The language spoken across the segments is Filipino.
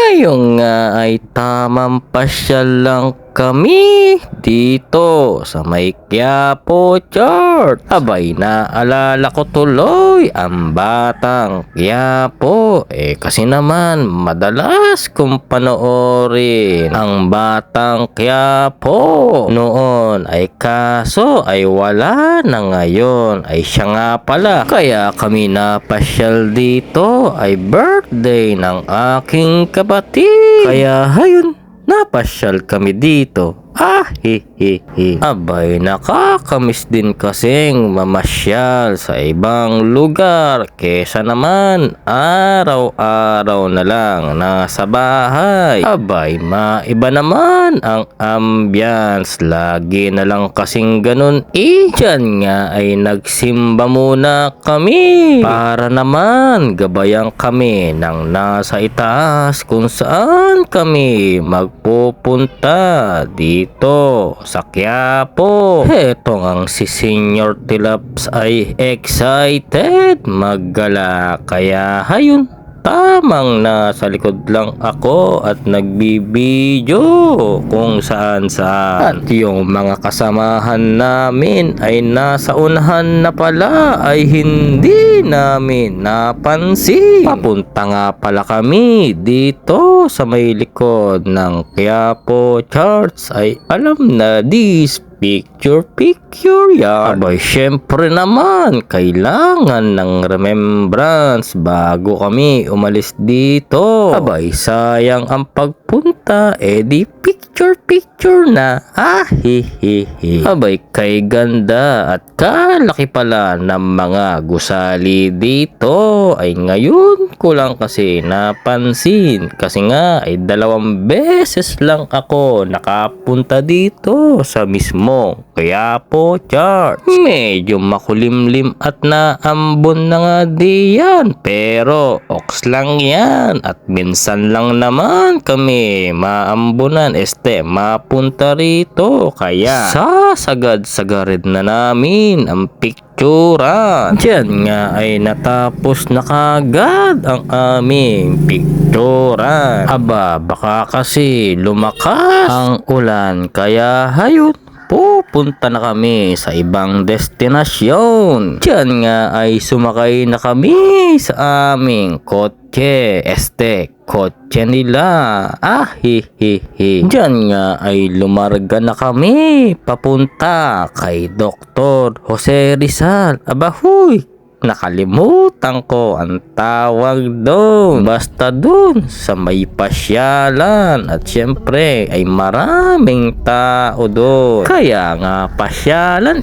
Ngayon nga ay tamang pasyal lang kami dito sa may Quiapo Church. Abay, naalala ko tuloy ang batang Quiapo. Kasi naman madalas kong panoorin ang batang Quiapo noon, ay kaso ay wala na ngayon. Ay siya nga pala, kaya kami napasyal dito, ay birthday ng aking kapatid. Kaya hayun, napasyal kami dito. Abay, nakakamiss din kasing mamasyal sa ibang lugar kesa naman araw-araw na lang nasa bahay. Abay, maiba naman ang ambience. Lagi na lang kasing ganun Diyan nga ay nagsimba muna kami para naman gabayan kami ng nasa itaas kung saan kami magpupunta dito sa Quiapo. Heto ang si Senior Tilaps ay excited maggala, kaya hayun, tamang nasa likod lang ako at nagbibideo kung saan. At yung mga kasamahan namin ay nasa unahan na pala, ay hindi namin napansin. Papunta nga pala kami dito sa may likod ng Quiapo Church, ay alam na this picture yan. Abay, syempre naman kailangan ng remembrance bago kami umalis dito. Abay, sayang ang pagpunta, di picture na. Abay, kay ganda at kalaki pala ng mga gusali dito, ay ngayon ko lang kasi napansin, kasi nga ay 2 beses lang ako nakapunta dito sa mismo Quiapo Church. Medyo makulimlim at naambon na nga diyan, pero oks lang yan, at minsan lang naman kami maambunan mapunta rito, kaya sasagad-sagarid na namin ang picturan. Diyan nga ay natapos na kagad ang aming picturan. Aba, baka kasi lumakas ang ulan, kaya hayun, pupunta na kami sa ibang destinasyon. Diyan nga ay sumakay na kami sa aming kotse. Kotse nila. Diyan nga ay lumarga na kami papunta kay Dr. Jose Rizal. Aba, huy, nakalimutan ko ang tawag doon. Basta doon sa may pasyalan, at syempre ay maraming tao doon, kaya nga pasyalan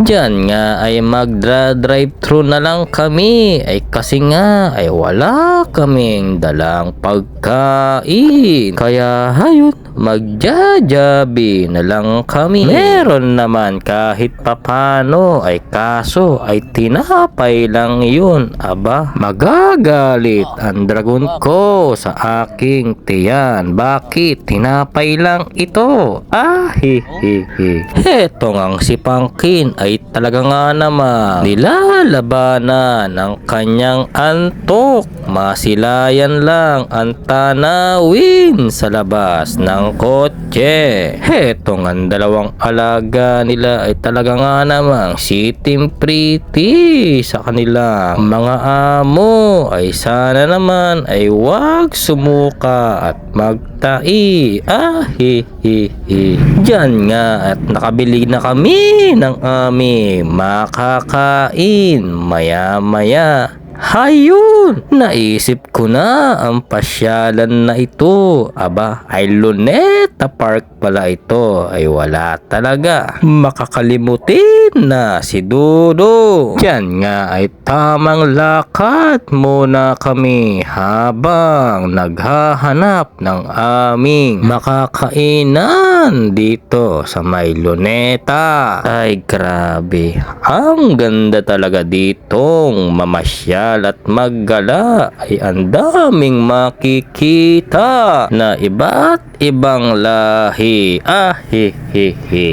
Diyan nga ay magdra-drive thru na lang kami, ay kasi nga ay wala kaming dalang pagkain, kaya hayun, magjajabi na lang kami. Meron naman kahit papano, ay kaso ay tinapay lang yun. Aba, magagalit ang dragon ko sa aking tiyan. Bakit tinapay lang ito? Heto ngang si Pangkin ay talaga nga naman nilalabanan ng kanyang antok. Masilayan lang ang tanawin sa labas ng kotse. Heto nga 2 alaga nila ay talaga nga namang sitting pretty sa kanila mga amo, ay sana naman ay wag sumuka at magtai. Diyan nga at nakabili na kami ng aming makakain. Maya-maya, hayun, naisip ko na ang pasyalan na ito. Aba, ay Luneta Park pala ito. Ay wala talaga makakalimutin na si Dudo. Diyan nga ay tamang lakad muna kami habang naghahanap ng aming makakainan dito sa may Luneta. Ay grabe, ang ganda talaga ditong mamasyal mamasyal at maggala ay ang daming makikita na iba't ibang lahi.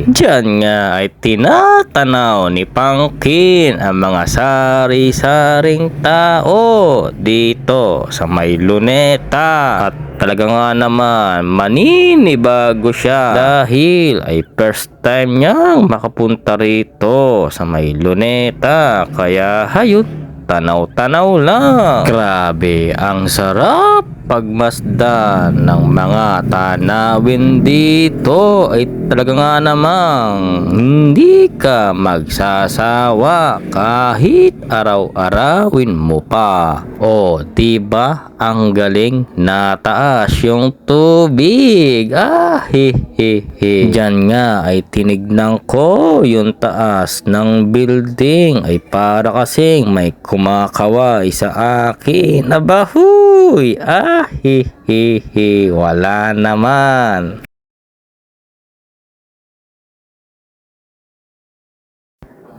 Diyan nga ay tinatanaw ni Pangkin ang mga sari-saring tao dito sa may Luneta. At talaga nga naman maninibago siya dahil ay first time niyang makapunta rito sa may Luneta. Kaya hayot, tanaw-tanaw lang. Grabe, ang sarap pagmasdan ng mga tanawin dito. Ay talaga nga namang hindi ka magsasawa kahit araw-arawin mo pa. O diba ang galing, nataas yung tubig. Diyan nga ay tinignan ko yung taas ng building ay para kasing may kumakaway sa akin. Abahuy! Wala naman.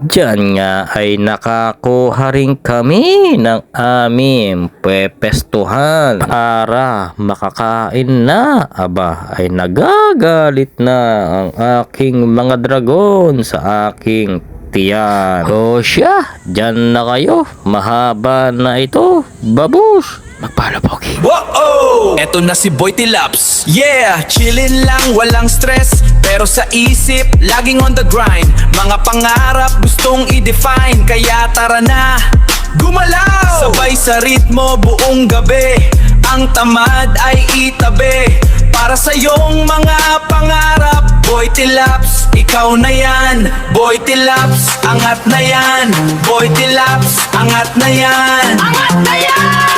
Diyan nga ay nakakuha rin kami ng aming pepestuhan para makakain na. Aba, ay nagagalit na ang aking mga dragon sa aking tiyan. O siya, dyan na kayo. Mahaba na ito. Babush! Magpala, Pogi. Whoa! Eto na si Boy Tilaps. Yeah! Chillin' lang, walang stress. Pero sa isip, laging on the grind. Mga pangarap gustong i-define. Kaya tara na, gumalaw! Sabay sa ritmo buong gabi. Ang tamad ay itabi. Para sa iyong mga pangarap, Boy Tilaps, ikaw na yan. Boy Tilaps, angat na yan. Boy Tilaps, angat na yan. Angat na yan!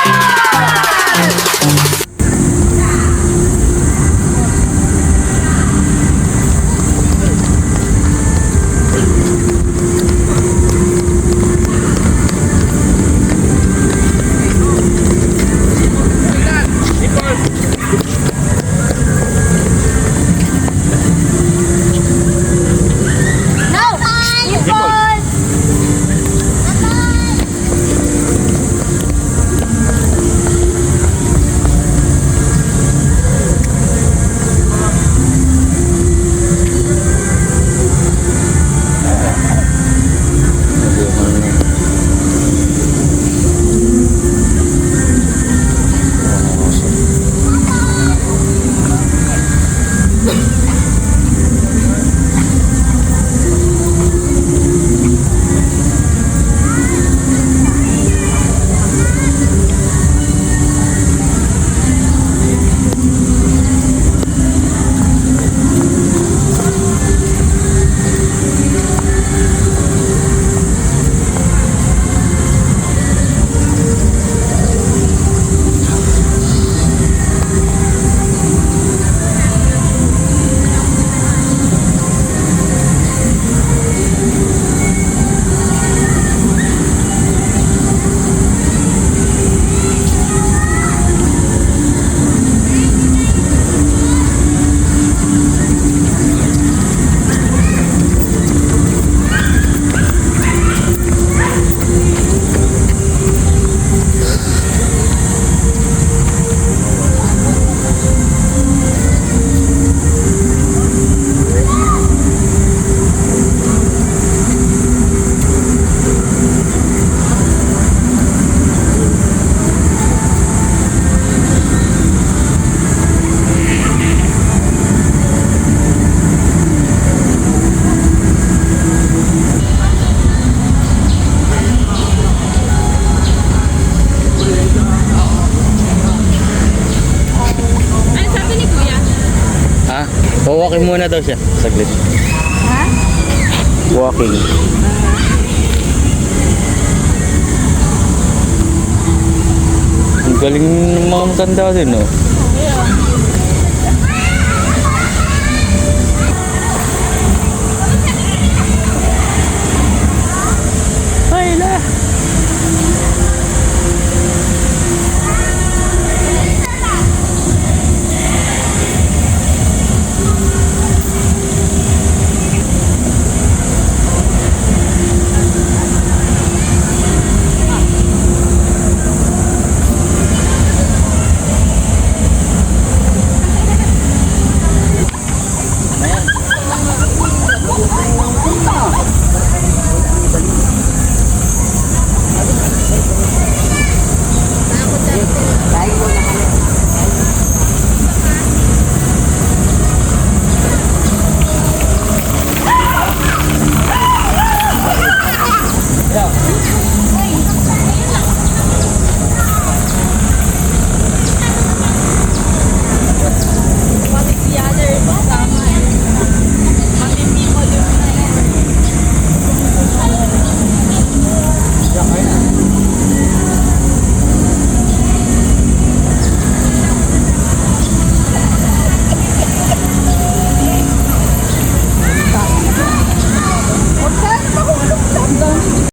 Walking muna daw siya. Saglit. Ha? Walking. Ang galing ng mga matanda din, no? Yeah.